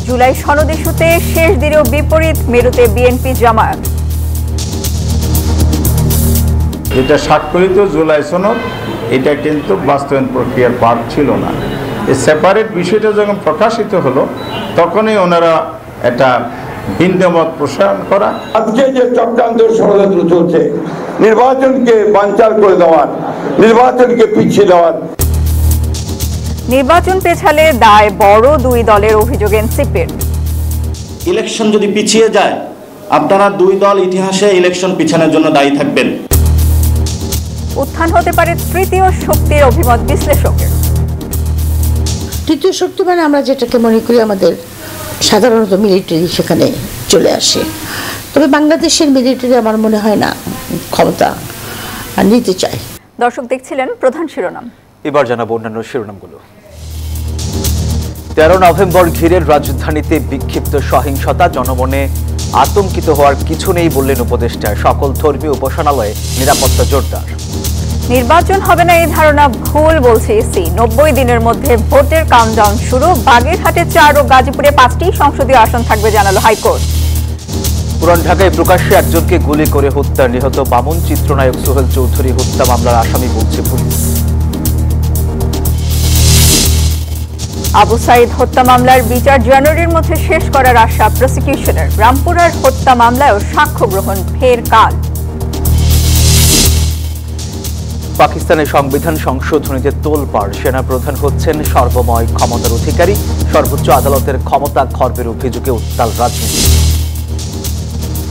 জুলাই সনদ ইস্যুতে শেষ দিনেও বিপরীত মেরুতে বিএনপি জামায়াত। যেটা স্বাক্ষরিত জুলাই সনদ এটা কিন্তু বাস্তবায়ন প্রক্রিয়ার পার্ট ছিল না। এই সেপারেট বিষয়টা যখন প্রকাশিত হলো তখনই ওনারা এটা ভিন্নমত প্রসারণ করা। আজকে যে চক্রান্ত ষড়যন্ত্র চলছে নির্বাচনকে বানচাল করে দেওয়ার, নির্বাচনকে পিছিয়ে দেওয়ার। নির্বাচন পেছালে দায় বড় দুই দলের অভিযোগ এনসিপির। ইলেকশন যদি পিছিয়ে যায় আপনারা দুই দল ইতিহাসে ইলেকশন পিছানোর জন্য দায়ী থাকবেন। উত্থান হতে পারে তৃতীয় শক্তির অভিমত বিশ্লেষকের। তৃতীয় শক্তি মানে আমরা যেটাকে মনে করি আমাদের সাধারণত মিলিটারি সেখানে চলে আসে। তবে বাংলাদেশের মিলিটারি আমার মনে হয় না ক্ষমতা নিতে চায়। দর্শক দেখছিলেন প্রধান শিরোনাম। এবার জানাবো অন্যান্য শিরোনামগুলো। 13 নভেম্বর ঘিরে রাজধানীতে বিক্ষিপ্ত সহিংসতা, জনমনে আতঙ্কিত হওয়ার কিছু নেই বললেন উপদেষ্টা। সকল ধর্মীয় উপাসনালয়ে নিরাপত্তা জোরদার। নির্বাচন হবে না এই ধারণা ভুল বলছে ইসি। 90 দিনের মধ্যে ভোটের কাউন্টডাউন শুরু। বাগেরহাটে 4 ও গাজীপুরে 5টি সংসদীয় আসন থাকবে জানালো হাইকোর্ট। পুরান ঢাকায় প্রকাশ্যে একজনকে গুলি করে হত্যা, নিহত বামন চিত্রনায়ক সোহেল চৌধুরী হত্যা মামলার আসামি বলছে পুলিশ। আবু সাইদ হত্যা মামলার বিচার জানুয়ারির মধ্যে শেষ করার আশা প্রসিকিউশনের। রামপুরার হত্যা মামলায়ও সাক্ষ্য গ্রহণ ফের কাল। পাকিস্তানের সংবিধান সংশোধনীতে তোলপাড়, সেনাপ্রধান হচ্ছেন সর্বময় ক্ষমতার অধিকারী। সর্বোচ্চ আদালতের ক্ষমতা খর্বের অভিযোগে উত্তাল রাজনীতি।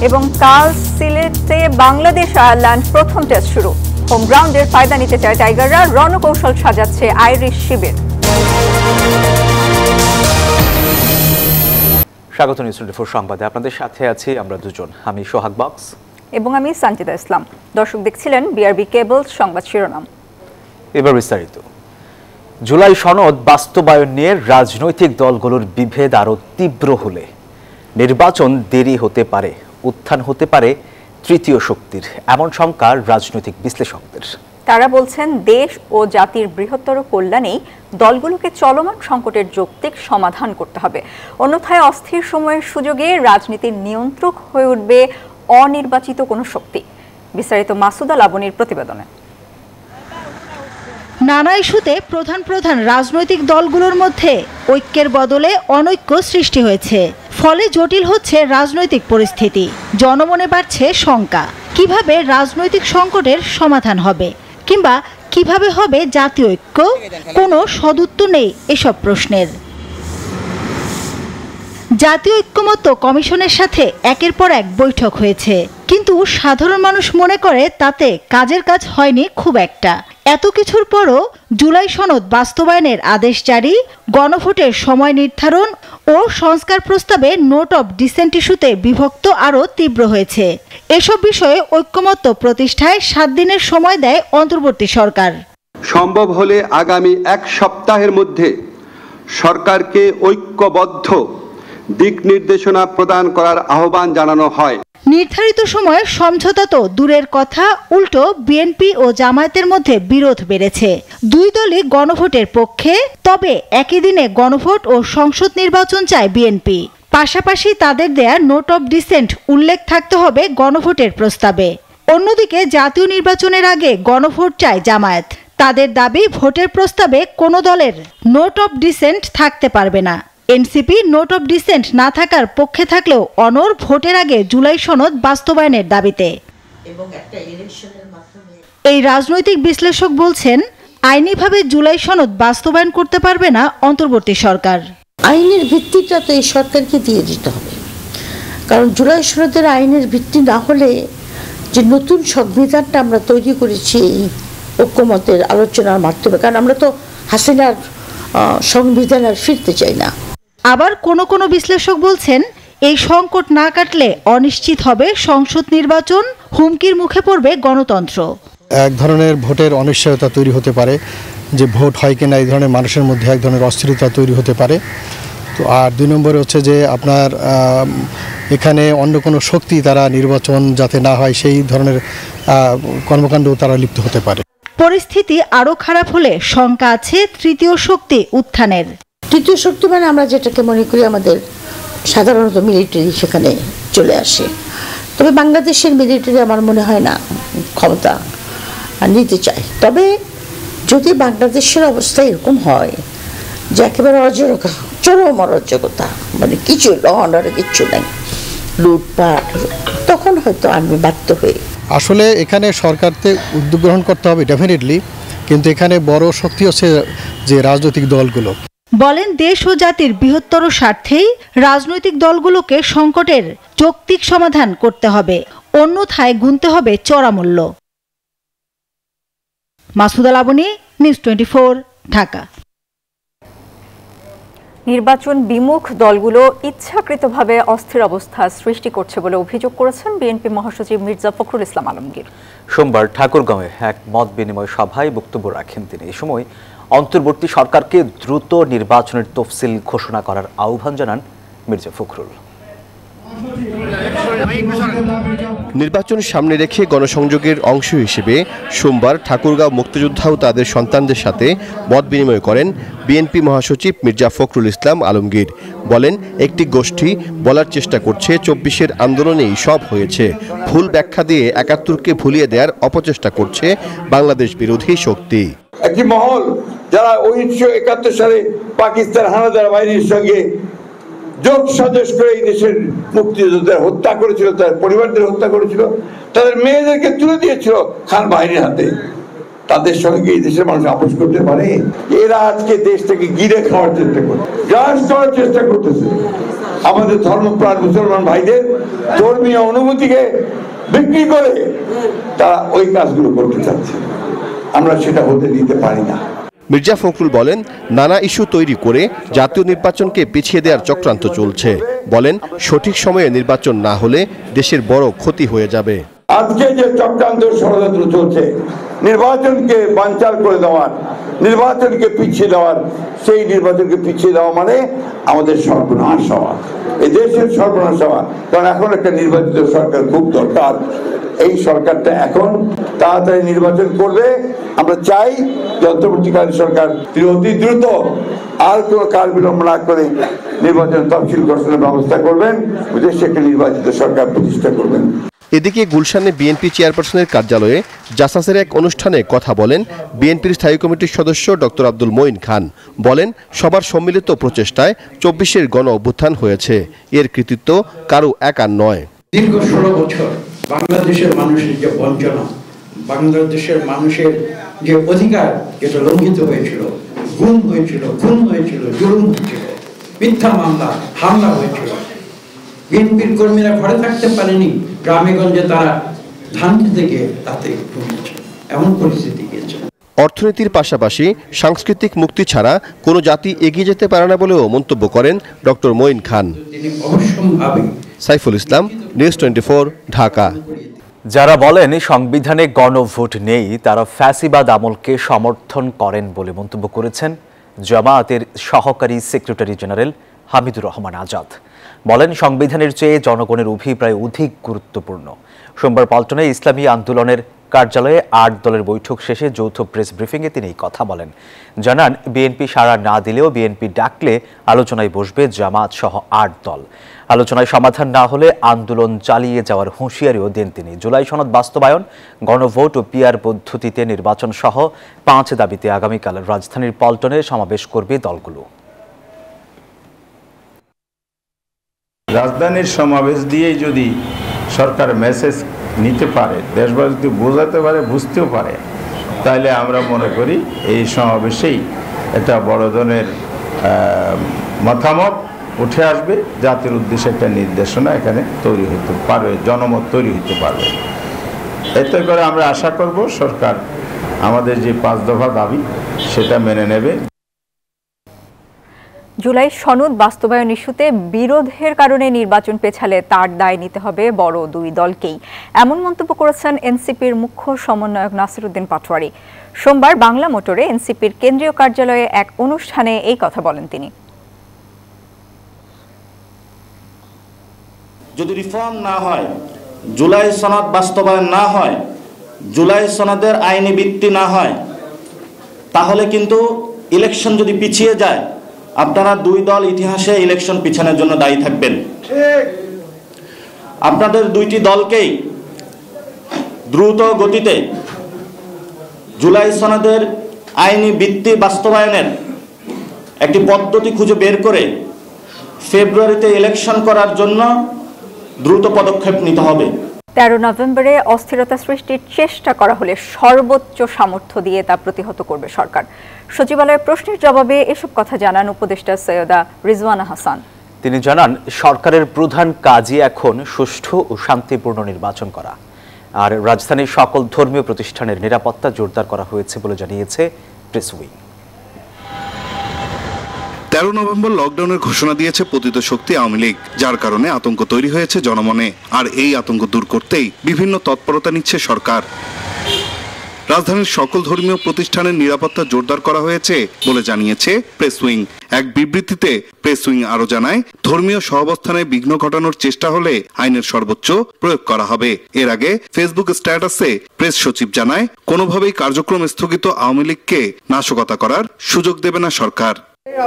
এবং কাল সিলেটে বাংলাদেশ আয়ারল্যান্ড প্রথম টেস্ট শুরু। হোম গ্রাউন্ডের ফায়দা নিতে চায় টাইগাররা। রণকৌশল সাজাচ্ছে আইরিশ শিবির। স্বাগত নিউজ 24 সংবাদে আপনাদের সাথে আছি আমরা দুজন, আমি সোহাগ বক্স এবং আমি সঞ্চিতা ইসলাম। দর্শক দেখছিলেন বিআরবি কেবল সংবাদ শিরোনাম। এবার বিস্তারিত। জুলাই সনদ বাস্তবায়ন নিয়ে রাজনৈতিক দলগুলোর বিভেদ আরো তীব্র হলে নির্বাচন দেরি হতে পারে, উত্থান হতে পারে তৃতীয় শক্তির, এমন শঙ্কা রাজনৈতিক বিশ্লেষকদের। তারা বলছেন দেশ ও জাতির বৃহত্তর কল্যাণেই দলগুলোকে চলমান সংকটের যৌক্তিক সমাধান করতে হবে। অন্যথায় অস্থির সময়ের সুযোগে রাজনীতির নিয়ন্ত্রক হয়ে উঠবে অনির্বাচিত কোনো শক্তি। বিস্তারিত মাসুদা লাবনীর প্রতিবেদনে। নানা ইস্যুতে প্রধান প্রধান রাজনৈতিক দলগুলোর মধ্যে ঐক্যের বদলে অনৈক্য সৃষ্টি হয়েছে। ফলে জটিল হচ্ছে রাজনৈতিক পরিস্থিতি। জনমনে বাড়ছে শঙ্কা, কিভাবে রাজনৈতিক সংকটের সমাধান হবে কিংবা কিভাবে হবে জাতীয় ঐক্য। কোনো সদুত্তর নেই এসব প্রশ্নের। জাতীয় ঐক্যমত্য কমিশনের সাথে একের পর এক বৈঠক হয়েছে, কিন্তু সাধারণ মানুষ মনে করে তাতে কাজের কাজ হয়নি খুব একটা। এত কিছুর পরও জুলাই সনদ বাস্তবায়নের আদেশ জারি, গণভোটের সময় নির্ধারণ ও সংস্কার প্রস্তাবে নোট অব ডিসেন্ট ইস্যুতে বিভক্ত আরও তীব্র হয়েছে। এসব বিষয়ে ঐক্যমত্য প্রতিষ্ঠায় 7 দিনের সময় দেয় অন্তর্বর্তী সরকার। সম্ভব হলে আগামী 1 সপ্তাহের মধ্যে সরকারকে ঐক্যবদ্ধ দিক নির্দেশনা প্রদান করার আহ্বান জানানো হয়। নির্ধারিত সময়ে সমঝোতা তো দূরের কথা, উল্টো বিএনপি ও জামায়াতের মধ্যে বিরোধ বেড়েছে। দুই দলই গণভোটের পক্ষে, তবে একই দিনে গণভোট ও সংসদ নির্বাচন চায় বিএনপি। পাশাপাশি তাদের দেয়া নোট অব ডিসেন্ট উল্লেখ থাকতে হবে গণভোটের প্রস্তাবে। অন্যদিকে জাতীয় নির্বাচনের আগে গণভোট চায় জামায়াত। তাদের দাবি ভোটের প্রস্তাবে কোনো দলের নোট অব ডিসেন্ট থাকতে পারবে না। এনসিপি নোট অব ডিসেন্ট না থাকার পক্ষে থাকলেও অনড় ভোটের আগে জুলাই সনদ বাস্তবায়নের দাবিতে। এই রাজনৈতিক বিশ্লেষক বলছেন, আইনিভাবে জুলাই সনদ বাস্তবায়ন করতে পারবে না অন্তর্বর্তী সরকার। আইনের ভিত্তিটা তো এই সরকারকে দিয়ে দিতে হবে, কারণ জুলাই সনদের আইনের ভিত্তি না হলে যে নতুন সংবিধানটা আমরা তৈরি করেছি ঐক্যমতের আলোচনার মাধ্যমে, কারণ আমরা তো হাসিনার সংবিধান আর ফিরতে চাই না। আবার কোনো বিশ্লেষক বলছেন, এই সংকট না কাটলে অনিশ্চিত হবে সংসদ নির্বাচন, হুমকির মুখে পড়বে গণতন্ত্র। এক ধরনের ভোটের অনিশ্চয়তা তৈরি হতে পারে, যে ভোট হয় কিনা এই ধরনের মানুষের মধ্যে এক ধরনের অস্থিরতা তৈরি হতে পারে। তো আর 2 নম্বরে হচ্ছে যে আপনার এখানে অন্য কোনো শক্তি তারা নির্বাচন যাতে না হয় সেই ধরনের কর্মকাণ্ডও তারা লিপ্ত হতে পারে। পরিস্থিতি আরও খারাপ হলে শঙ্কা আছে তৃতীয় শক্তি উত্থানের। তৃতীয় শক্তি মানে আমরা যেটাকে মনে করি আমাদের সাধারণত মিলিটারি সেখানে চলে আসে। তবে বাংলাদেশের মিলিটারি আমার মনে হয় না ক্ষমতা নিতে চায়। তবে যদি বাংলাদেশের অবস্থা এরকম হয় যে একেবারে অরাজকতা, চরম অরাজকতা, মানে কিছু ল অর্ডারে কিচ্ছু নাই, লুটপাট, তখন হয়তো আমি বাধ্য হয়ে। আসলে এখানে সরকারকে উদ্যোগ গ্রহণ করতে হবে ডেফিনেটলি, কিন্তু এখানে বড় শক্তি হচ্ছে যে রাজনৈতিক দলগুলো। বলেন দেশ ও জাতির বৃহত্তর স্বার্থেই রাজনৈতিক দলগুলোকে সংকটের যৌক্তিক সমাধান করতে হবে, অন্যথায় গুনতে হবে চড়া মূল্য। মাসুদা লাবনী, নিউজ 24, ঢাকা। নির্বাচন বিমুখ দলগুলো ইচ্ছাকৃতভাবে অস্থির অবস্থা সৃষ্টি করছে বলে অভিযোগ করেছেন বিএনপি মহাসচিব মির্জা ফখরুল ইসলাম আলমগীর। সোমবার ঠাকুরগাঁওয়ে এক মত বিনিময় সভায় বক্তব্য রাখেন তিনি। এই সময় অন্তর্বর্তী সরকারকে দ্রুত নির্বাচনের তফসিল ঘোষণা করার আহ্বান জানান মির্জা ফখরুল। নির্বাচন সামনে রেখে গণসংযোগের অংশ হিসেবে সোমবার ঠাকুরগাঁও মুক্তিযোদ্ধা ও তাদের সন্তানদের সাথে মত বিনিময় করেন বিএনপি মহাসচিব মির্জা ফখরুল ইসলাম আলমগীর। বলেন, একটি গোষ্ঠী বলার চেষ্টা করছে 24-এর আন্দোলনেই সব হয়েছে, ভুল ব্যাখ্যা দিয়ে 71-কে ভুলিয়ে দেওয়ার অপচেষ্টা করছে বাংলাদেশ বিরোধী শক্তি। একটি মহল যারা 1971 সালে পাকিস্তান হানাদার বাহিনীর সঙ্গে যোগ সাজস করে এই দেশের মুক্তিযোদ্ধাদের হত্যা করেছিল, তার পরিবারদের হত্যা করেছিল, তাদের মেয়েদেরকে তুলে দিয়েছিল খান বাহিনীর হাতে, তাদের সঙ্গে এই দেশের মানুষ আপোষ করতে পারে? এরা আজকে দেশটাকে গিলে খাওয়ার চেষ্টা করছে, গ্রাস করার চেষ্টা করতেছে। আমাদের ধর্মপ্রাণ মুসলমান ভাইদের ধর্মীয় অনুভূতিকে বিক্রি করে তারা ওই কাজগুলো করতে চাচ্ছে। আমরা সেটা হতে দিতে পারি না। মির্জা ফখরুল বলেন, নানা ইস্যু তৈরি করে জাতীয় নির্বাচনকে পিছিয়ে দেওয়ার চক্রান্ত চলছে। বলেন, সঠিক সময়ে নির্বাচন না হলে দেশের বড় ক্ষতি হয়ে যাবে। আজকে যে চক্রান্ত ষড়যন্ত্র চলছে নির্বাচনকে বানচাল করে দেওয়ার, নির্বাচনকে পিছিয়ে দেওয়ার, সেই নির্বাচনকে পিছিয়ে দেওয়া মানে আমাদের সর্বনাশ হওয়া, এই দেশের সর্বনাশ হওয়া। কারণ এখন একটা নির্বাচিত সরকার খুব দরকার। এই সরকারটা এখন তাড়াতাড়ি নির্বাচন করবে। আমরা চাই যে অন্তর্বর্তীকালীন সরকার অতি দ্রুত আর কোনো কাল বিলম্ব না করে নির্বাচন তফসিল ঘোষণার ব্যবস্থা করবেন, দেশে একটা নির্বাচিত সরকার প্রতিষ্ঠা করবেন। এদিকে গুলশানে বিএনপি চেয়ারপারসনের কার্যালয়ে জাসাসের এক অনুষ্ঠানে কথা বলেন বিএনপির স্থায়ী কমিটির সদস্য ডক্টর আব্দুল মঈন খান। বলেন, সবার সম্মিলিত প্রচেষ্টায় 24-এর গণ অভ্যুত্থান হয়েছে, এর কৃতিত্ব কারো একার নয়। দীর্ঘ 16 বছর বাংলাদেশের মানুষের যে বঞ্চনা, বাংলাদেশের মানুষের যে অধিকার যেটা লঙ্ঘিত হয়েছিল, গুম হয়েছিল, খুন হয়েছিল, জুলুম হয়েছিল, মিথ্যা মামলা, হামলা হয়েছিল, বিএনপির কর্মীরা ঘরে থাকতে পারেনি, গ্রামে গঞ্জে তারা ধান খেতে গিয়ে তাতে ঘুমিয়েছে, এমন পরিস্থিতি গিয়েছে। অর্থনীতির পাশাপাশি সাংস্কৃতিক মুক্তি ছাড়া কোনো জাতি এগিয়ে যেতে পারে না বলেও মন্তব্য করেন ডক্টর মঈন খান। তিনি অবশ্যম্ভাবী। সাইফুল ইসলাম, নিউজ 24, ঢাকা। যারা বলেন সংবিধানে গণভোট নেই, তারা ফ্যাসিবাদ আমলকে সমর্থন করেন বলে মন্তব্য করেছেন জামায়াতের সহকারী সেক্রেটারি জেনারেল হামিদুর রহমান আজাদ। বলেন, সংবিধানের চেয়ে জনগণের অভিপ্রায় অধিক গুরুত্বপূর্ণ। সোমবার পল্টনে ইসলামী আন্দোলনের কার্যালয়ে 8 দলের বৈঠক শেষে যৌথ প্রেস ব্রিফিংয়ে তিনি এই কথা বলেন। জানান, বিএনপি সাড়া না দিলেও বিএনপি ডাকলে আলোচনায় বসবে জামায়াত সহ 8 দল। আলোচনায় সমাধান না হলে আন্দোলন চালিয়ে যাওয়ার হুঁশিয়ারিও দেন তিনি। জুলাই সনদ বাস্তবায়ন, গণভোট ও পিআর পদ্ধতিতে নির্বাচন সহ 5 দাবিতে আগামীকাল রাজধানীর পল্টনে সমাবেশ করবে দলগুলো। রাজধানীর সমাবেশ দিয়েই যদি সরকার মেসেজ নিতে পারে, দেশবাসী যদি বোঝাতে পারে, বুঝতেও পারে, তাহলে আমরা মনে করি এই সমাবেশেই একটা বড় ধরনের মতামত উঠে আসবে, জাতির উদ্দেশ্যে একটা নির্দেশনা এখানে তৈরি হতে পারবে, জনমত তৈরি হতে পারবে। এতে করে আমরা আশা করব সরকার আমাদের যে 5 দফা দাবি সেটা মেনে নেবে। জুলাই সনদ বাস্তবায়ন ইস্যুতে বিরোধের কারণে নির্বাচন পেছালে তার দায় নিতে হবে বড় 2 দলকেই, এমন মন্তব্য করেছেন এনসিপির মুখ্য সমন্বয়ক নাসিরউদ্দিন পাটোয়ারি। সোমবার বাংলা মোটরে এনসিপির কেন্দ্রীয় কার্যালয়ে এক অনুষ্ঠানে এই কথা বলেন তিনি। যদি রিফর্ম না হয়, জুলাই সনদ বাস্তবায়ন না হয়, জুলাই সনদের আইনি ভিত্তি না হয়, তাহলে কিন্তু ইলেকশন যদি পিছিয়ে যায়, আপনারা দুই দল ইতিহাসে ইলেকশন পিছানোর জন্য দায়ী থাকবেন। আপনাদের দুইটি দলকেই দ্রুত গতিতে জুলাই সনদের আইনি ভিত্তি বাস্তবায়নের একটি পদ্ধতি খুঁজে বের করে ফেব্রুয়ারিতে ইলেকশন করার জন্য দ্রুত পদক্ষেপ নিতে হবে। 13 নভেম্বরে অস্থিরতা সৃষ্টির চেষ্টা করা হলে সর্বোচ্চ সামর্থ্য দিয়ে তা প্রতিহত করবে সরকার। সচিবালয়ের প্রশ্নের জবাবে এসব কথা জানান উপদেষ্টা সৈয়দা রিজওয়ানা হাসান। তিনি জানান, সরকারের প্রধান কাজই এখন সুষ্ঠু ও শান্তিপূর্ণ নির্বাচন করা, আর রাজধানীর সকল ধর্মীয় প্রতিষ্ঠানের নিরাপত্তা জোরদার করা হয়েছে বলে জানিয়েছে প্রেস উইং। 13 নভেম্বর লকডাউনের ঘোষণা দিয়েছে পতিত শক্তি আওয়ামী লীগ, যার কারণে আতঙ্ক তৈরি হয়েছে জনমনে। আর এই আতঙ্ক দূর করতেই বিভিন্ন তৎপরতা নিচ্ছে সরকার। রাজধানীর সকল ধর্মীয় প্রতিষ্ঠানের নিরাপত্তা জোরদার করা হয়েছে বলে জানিয়েছে প্রেস উইং। এক বিবৃতিতে প্রেস উইং আরো জানায়, ধর্মীয় সহাবস্থানে বিঘ্ন ঘটানোর চেষ্টা হলে আইনের সর্বোচ্চ প্রয়োগ করা হবে। এর আগে ফেসবুক স্ট্যাটাসে প্রেস সচিব জানায়, কোনোভাবেই কার্যক্রম স্থগিত আওয়ামী লীগকে নাশকতা করার সুযোগ দেবে না সরকার।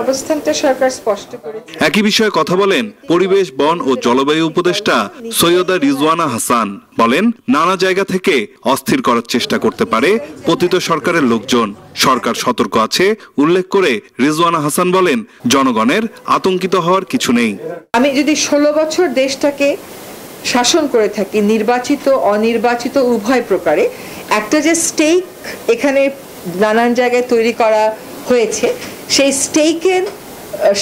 অবস্থানটা সরকার স্পষ্ট করেছে। একই বিষয়ে কথা বলেন পরিবেশ, বন ও জলবায়ু উপদেষ্টা সৈয়দা রিজওয়ানা হাসান। বলেন, নানা জায়গা থেকে অস্থির করার চেষ্টা করতে পারে পতিত সরকারের লোকজন। সরকার সতর্ক আছে উল্লেখ করে রিজওয়ানা হাসান বলেন, জনগণের আতঙ্কিত হওয়ার কিছু নেই। আমি যদি 16 বছর দেশটাকে শাসন করে থাকি, নির্বাচিত অনির্বাচিত উভয় প্রকারে, একটা যে স্টেক এখানে নানান জায়গায় তৈরি করা হয়েছে, সেই স্টেকের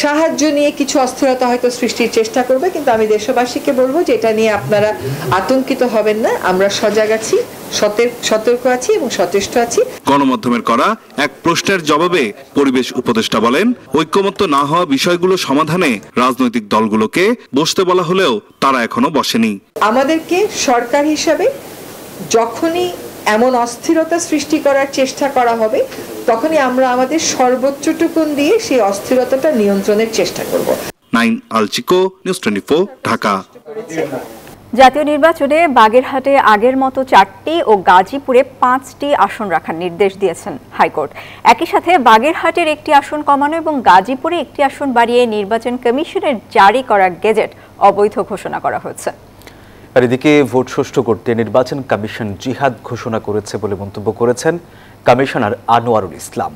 সাহায্য নিয়ে কিছু অস্থিরতা হয়তো সৃষ্টির চেষ্টা করবে, কিন্তু আমি দেশবাসীকে বলবো যে এটা নিয়ে আপনারা আতঙ্কিত হবেন না। আমরা সজাগ আছি, সতর্ক আছি এবং সচেষ্ট আছি। গণমাধ্যমের করা এক প্রশ্নের জবাবে পরিবেশ উপদেষ্টা বলেন, ঐক্যমত্য না হওয়া বিষয়গুলো সমাধানে রাজনৈতিক দলগুলোকে বসতে বলা হলেও তারা এখনো বসেনি। আমাদেরকে সরকার হিসাবে যখনই এমন অস্থিরতা সৃষ্টি করার চেষ্টা করা হবে, তখনই আমরা আমাদের সর্বোচ্চটুকুন দিয়ে সেই অস্থিরতাটা নিয়ন্ত্রণের চেষ্টা করব। নাইম আলচিকো, নিউজ 24, ঢাকা। জাতীয় নির্বাচনে বাগেরহাটে আগের মতো 4টি ও গাজীপুরে 5টি আসন রাখার নির্দেশ দিয়েছেন হাইকোর্ট। একই সাথে বাগেরহাটের একটি আসন কমানো এবং গাজীপুরে একটি আসন বাড়িয়ে নির্বাচন কমিশনের জারি করা গেজেট অবৈধ ঘোষণা করা হয়েছে। আর এদিকে ভোট সুষ্ঠু করতে নির্বাচন কমিশন জিহাদ ঘোষণা করেছে বলে মন্তব্য করেছেন কমিশনার আনোয়ারুল ইসলাম।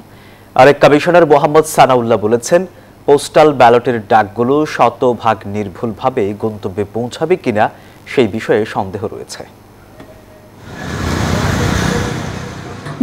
আরেক কমিশনার মোহাম্মদ সানাউল্লাহ বলেছেন, পোস্টাল ব্যালটের ডাকগুলো শতভাগ নির্ভুলভাবে গন্তব্যে পৌঁছাবে কিনা সেই বিষয়ে সন্দেহ রয়েছে।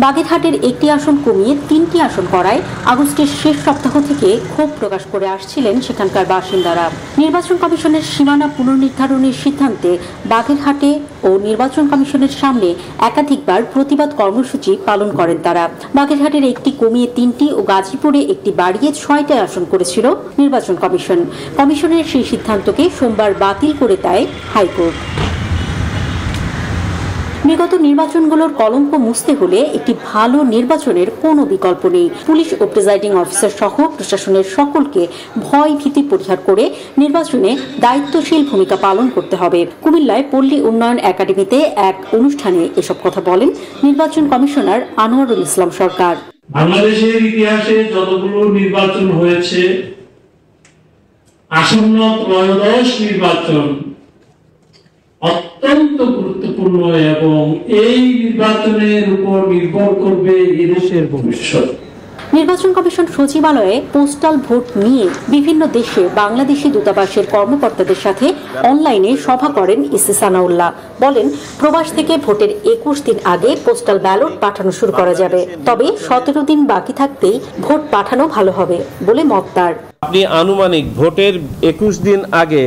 বাগেরহাটের একটি আসন কমিয়ে 3টি আসন করায় আগস্টের শেষ সপ্তাহ থেকে ক্ষোভ প্রকাশ করে আসছিলেন সেখানকার বাসিন্দারা। নির্বাচন কমিশনের সীমানা পুনর্নির্ধারণের সিদ্ধান্তে বাগেরহাটে ও নির্বাচন কমিশনের সামনে একাধিকবার প্রতিবাদ কর্মসূচি পালন করেন তারা। বাগেরহাটের একটি কমিয়ে 3টি ও গাজীপুরে একটি বাড়িয়ে 6টি আসন করেছিল নির্বাচন কমিশন। কমিশনের সেই সিদ্ধান্তকে সোমবার বাতিল করে দেয় হাইকোর্ট। বিগত নির্বাচনগুলোর কলঙ্ক মুছতে হলে একটি ভালো নির্বাচনের কোনো বিকল্প নেই। পুলিশ ও প্রিজাইডিং অফিসার সহ প্রশাসনের সকলকে ভয় ভীতি পরিহার করে নির্বাচনে দায়িত্বশীল ভূমিকা পালন করতে হবে। কুমিল্লায় পল্লী উন্নয়ন একাডেমিতে এক অনুষ্ঠানে এসব কথা বলেন নির্বাচন কমিশনার আনোয়ারুল ইসলাম সরকার। বাংলাদেশের ইতিহাসে যতগুলো নির্বাচন হয়েছে, আসন্ন ত্রয়োদশ নির্বাচন অত্যন্ত গুরুত্বপূর্ণ এবং এই নির্বাচনের উপর নির্ভর করবে এদেশের ভবিষ্যৎ। নির্বাচন কমিশন সচিবালয়ে পোস্টাল ভোট নিয়ে বিভিন্ন দেশে বাংলাদেশি দূতাবাসের কর্মকর্তাদের সাথে অনলাইনে সভা করেন ইসি সানাউল্লাহ। বলেন, প্রবাস থেকে ভোটের 21 দিন আগে পোস্টাল ব্যালট পাঠানো শুরু করা যাবে, তবে 17 দিন বাকি থাকতেই ভোট পাঠানো ভালো হবে বলে মত তার। আপনি আনুমানিক ভোটের 21 দিন আগে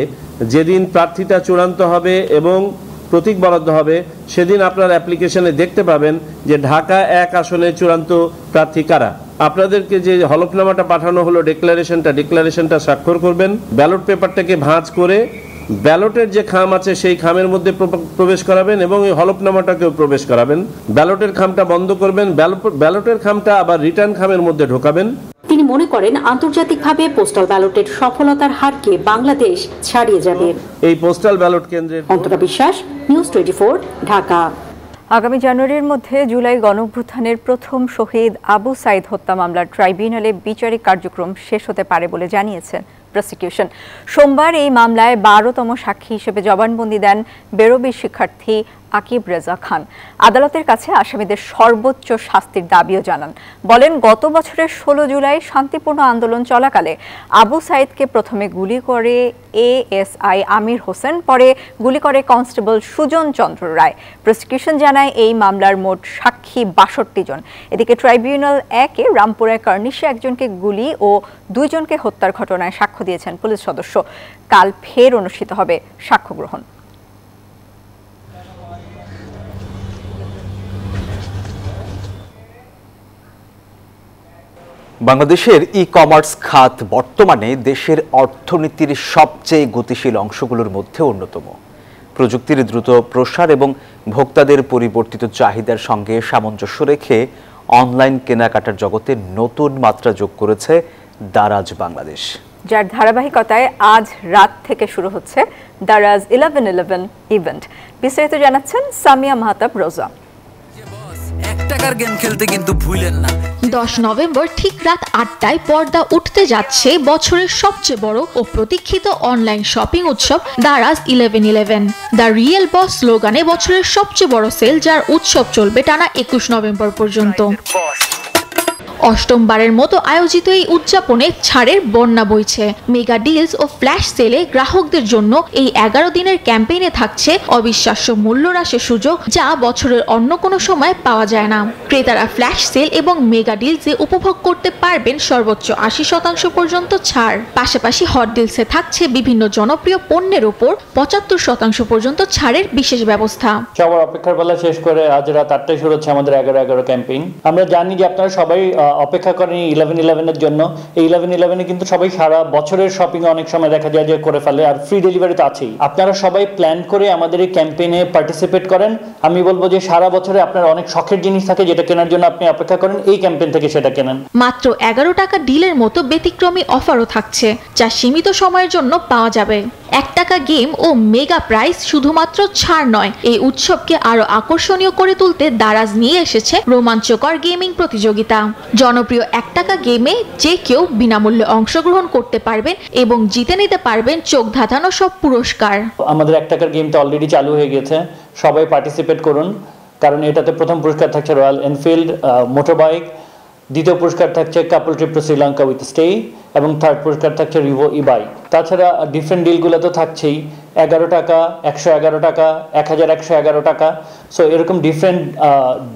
যেদিন প্রার্থীটা চূড়ান্ত হবে এবং প্রতীক বরাদ্দ হবে, সেদিন আপনার অ্যাপ্লিকেশনে দেখতে পাবেন যে ঢাকা 1 আসনে চূড়ান্ত প্রার্থী কারা। আপনাদেরকে যে হলফনামাটা পাঠানো হলো, ডিক্লারেশনটা স্বাক্ষর করবেন। ব্যালট পেপারটাকে ভাঁজ করে ব্যালটের যে খাম আছে সেই খামের মধ্যে প্রবেশ করাবেন এবং এই হলফনামাটাকেও প্রবেশ করাবেন। ব্যালটের খামটা বন্ধ করবেন, ব্যালটের খামটা আবার রিটার্ন খামের মধ্যে ঢোকাবেন। তিনি মনে করেন আন্তর্জাতিকভাবে পোস্টাল ব্যালটের সফলতার হারকে বাংলাদেশ ছাড়িয়ে যাবে। এই পোস্টাল ব্যালট কেন্দ্রের অন্তরা বিশ্বাস, নিউজ 24, ঢাকা। আগামী জানুয়ারির মধ্যে জুলাই গণঅভ্যুত্থানের প্রথম শহীদ আবু সাইদ হত্যা মামলার ট্রাইব্যুনালে বিচারিক কার্যক্রম শেষ হতে পারে বলে জানিয়েছেন প্রসিকিউশন। সোমবার এই মামলায় 12তম সাক্ষী হিসেবে জবানবন্দি দেন বেরোবি শিক্ষার্থী আকিব রেজা খান। আদালতের কাছে আসামিদের সর্বোচ্চ শাস্তির দাবিও জানান। বলেন, গত বছরের 16 জুলাই শান্তিপূর্ণ আন্দোলন চলাকালে আবু সাইদকে প্রথমে গুলি করে এএসআই আমির হোসেন, পরে গুলি করে কনস্টেবল সুজন চন্দ্র রায়। প্রসিকিউশন জানায় এই মামলার মোট সাক্ষী 62 জন। এদিকে ট্রাইব্যুনাল 1-এ রামপুরায় কার্নিশে একজনকে গুলি ও 2 জনকে হত্যার ঘটনায় সাক্ষ্য দিয়েছেন পুলিশ সদস্য। কাল ফের অনুষ্ঠিত হবে সাক্ষ্য গ্রহণ। বাংলাদেশের ই-কমার্স খাত বর্তমানে দেশের অর্থনীতির সবচেয়ে গতিশীল অংশগুলোর মধ্যে অন্যতম। প্রযুক্তির দ্রুত প্রসার এবং ভোক্তাদের পরিবর্তিত চাহিদার সঙ্গে সামঞ্জস্য রেখে অনলাইন কেনাকাটার জগতে নতুন মাত্রা যোগ করেছে দারাজ বাংলাদেশ, যার ধারাবাহিকতায় আজ রাত থেকে শুরু হচ্ছে দারাজ 11-11 ইভেন্ট। বিস্তারিত জানাচ্ছেন সামিয়া মাহতাব রোজা। টাকার গেম খেলতে কিন্তু ভুলেন না। 10 নভেম্বর ঠিক রাত 8টায় পর্দা উঠতে যাচ্ছে বছরের সবচেয়ে বড় ও প্রতীক্ষিত অনলাইন শপিং উৎসব দারাজ 11-11। দ্য রিয়েল বস স্লোগানে বছরের সবচেয়ে বড় সেল, যার উৎসব চলবে টানা 21 নভেম্বর পর্যন্ত। অষ্টমবারের মতো আয়োজিত এই উদযাপনে ছাড়ের বন্যা বইছে। মেগা ডিলস ও ফ্ল্যাশ সেলে গ্রাহকদের জন্য এই 11 দিনের ক্যাম্পেইনে থাকছে অবিশ্বাস্য মূল্য হ্রাসের সুযোগ, যা বছরের অন্য কোনো সময় পাওয়া যায় না। ক্রেতারা ফ্ল্যাশ সেল এবং মেগা ডিলসে উপভোগ করতে পারবেন সর্বোচ্চ 80% পর্যন্ত ছাড়। পাশাপাশি হট ডিলসে থাকছে বিভিন্ন জনপ্রিয় পণ্যের উপর 75% পর্যন্ত ছাড়ের বিশেষ ব্যবস্থা। সবার অপেক্ষার বেলা শেষ করে আজ রাত 8টায় শুরু হচ্ছে আমাদের 11-11 ক্যাম্পেইন। আমরা জানি যে আপনারা সবাই অপেক্ষা করেন 11-11 এর জন্য। এই 11-11 কিন্তু সবাই সারা বছরের শপিং অনেক সময় দেখা যায় যে করে ফেলে, আর ফ্রি ডেলিভারি তো আছেই। আপনারা সবাই প্ল্যান করে আমাদের এই ক্যাম্পেইনে পার্টিসিপেট করেন। আমি বলবো যে সারা বছরে আপনার অনেক শখের জিনিস থাকে যেটা কেনার জন্য আপনি অপেক্ষা করেন, এই ক্যাম্পেইন থেকে সেটা কেনেন। মাত্র 11 টাকা ডিলের মতো ব্যতিক্রমী অফারও থাকছে, যা সীমিত সময়ের জন্য পাওয়া যাবে। 1 টাকা গেম ও মেগা প্রাইস শুধুমাত্র ছাড় নয়, এই উৎসবকে আরো আকর্ষণীয় করে তুলতে দারাজ নিয়ে এসেছে রোমাঞ্চকর গেমিং প্রতিযোগিতা। জনপ্রিয় 1 টাকা গেমে যে কেউ বিনামূল্যে অংশগ্রহণ করতে পারবেন এবং জিতে নিতে পারবেন চোখ ধাঁধানো সব পুরস্কার। আমাদের 1 টাকার গেমটা অলরেডি চালু হয়ে গেছে, সবাই পার্টিসিপেট করুন, কারণ এটাতে প্রথম পুরস্কার থাকছে রয়্যাল এনফিল্ড মোটর বাইক, দ্বিতীয় পুরস্কার থাকছে couple trip to Sri Lanka with stay, এবং থার্ড পুরস্কার থাকছে রিভো ই বাইক। তাছাড়া ডিফারেন্ট ডিলগুলো তো থাকছেই, 11 টাকা, 111 টাকা, 1111 টাকা। সো এরকম ডিফারেন্ট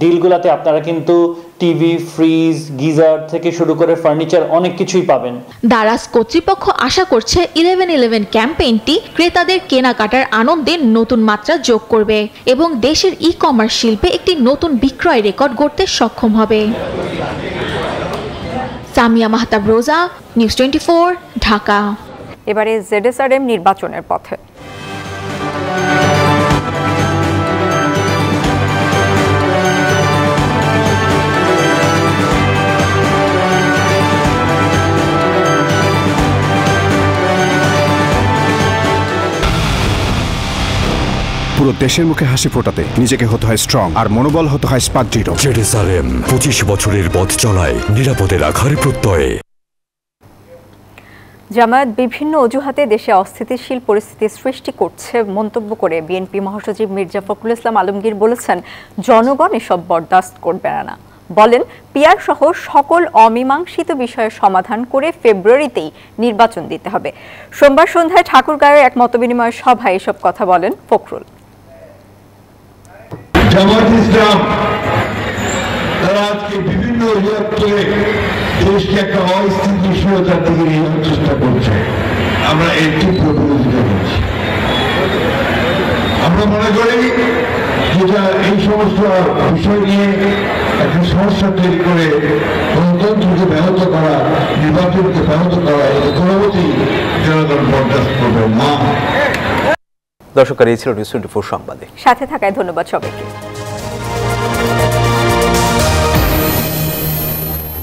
ডিলগুলোতে আপনারা কিন্তু টিভি, ফ্রিজ, গিজার থেকে শুরু করে ফার্নিচার অনেক কিছুই পাবেন। দারাজ কর্তৃপক্ষ আশা করছে 11-11 ক্যাম্পেইনটি ক্রেতাদের কেনাকাটার আনন্দে নতুন মাত্রা যোগ করবে এবং দেশের ই-কমার্স শিল্পে একটি নতুন বিক্রয় রেকর্ড গড়তে সক্ষম হবে। সামিয়া মাহতাব রোজা, নিউজ 24, ঢাকা। এবারে জেডএসআরএম নির্বাচনের পথে। পুরো দেশের মুখে হাসি ফোটাতে নিজেকে হতে হয় স্ট্রং, আর মনোবল হতে হয় স্পার্ক-0। জেডএসআরএম 25 বছরের পথ চলায় নিরাপদে রাখার প্রত্যয়ে। জামায়াত বিভিন্ন অজুহাতে দেশে অস্থিতিশীল পরিস্থিতি সৃষ্টি করছে মন্তব্য করে বিএনপি মহাসচিব মির্জা ফখরুল ইসলাম আলমগীর বলেছেন, জনগণ এসব বরদাস্ত করবে না। বলেন, পিআর সহ সকল অমীমাংসিত বিষয়ের সমাধান করে ফেব্রুয়ারিতেই নির্বাচন দিতে হবে। সোমবার সন্ধ্যায় ঠাকুরগাঁওয়ে এক মতবিনিময় সভায় এসব কথা বলেন ফখরুল। জামায়াত ইসলাম তারা আজকে বিভিন্ন অজুহাত করে দেশকে একটা অস্থিতিশীলতার দিকে নিয়ে যাওয়ার চেষ্টা করছে। আমরা এর তীব্র বিরোধিতা করছি। আমরা মনে করি যেটা এই সমস্ত বিষয় নিয়ে একটা সমস্যা তৈরি করে গণতন্ত্রকে ব্যাহত করা, নির্বাচনকে ব্যাহত করা, এটা কোনোমতেই জনগণ বরদাস্ত করবে না। দর্শক, এই ছিল নিউজ 24 সংবাদে। সাথে থাকায় ধন্যবাদ সবাইকে।